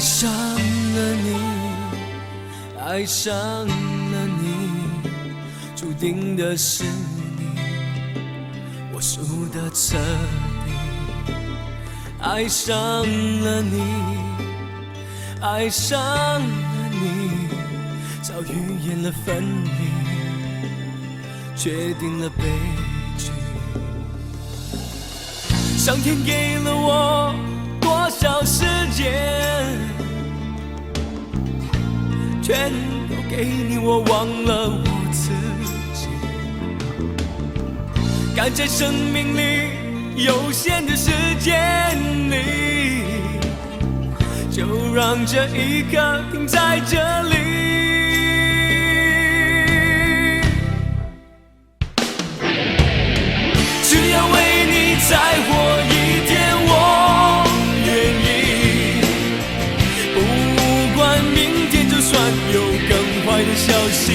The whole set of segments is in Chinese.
上了你，爱上了你，注定的是你，我输得彻底。爱上了你，爱上了你，早预言了分离，决定了悲剧。上天给了我多少时间，全都给你，我忘了我自己。赶在生命里有限的时间里，就让这一刻停在这里。只要为你再活一天，我愿意。不管明天就算有更坏的消息，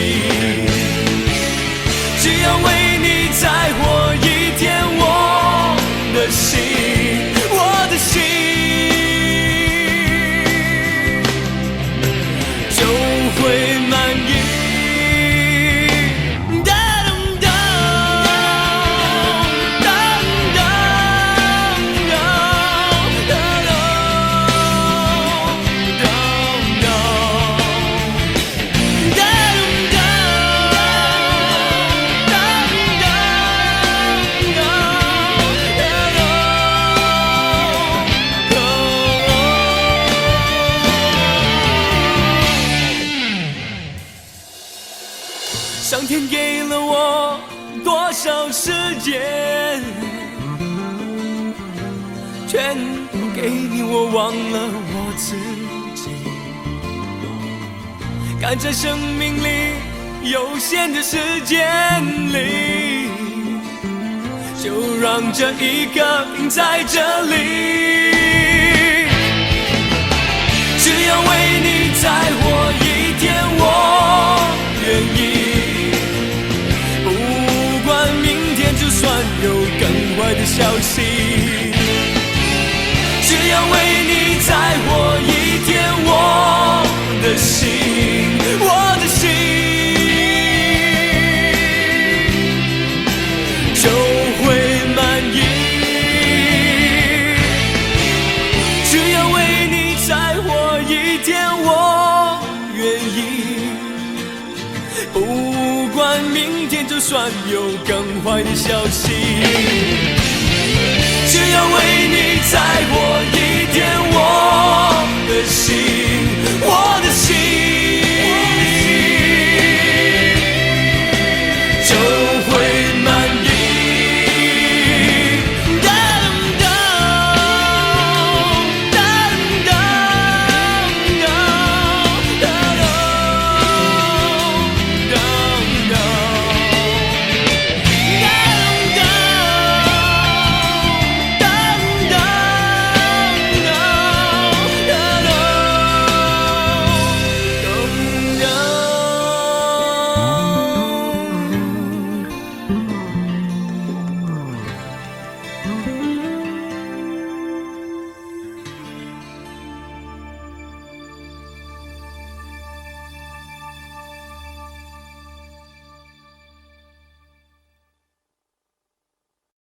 只要为你再活一天，我的心，我的心就会满意。上天给了我多少时间，全都给你，我忘了我自己。赶在生命里有限的时间里，就让这一刻停在这里。只要为你再活一天，我愿意。就算有更坏的消息，只要为你再活一天，我的心，我的心就会满意。只要为你再活一天，我愿意。不管明天就算有更坏的消息，只要为你再活一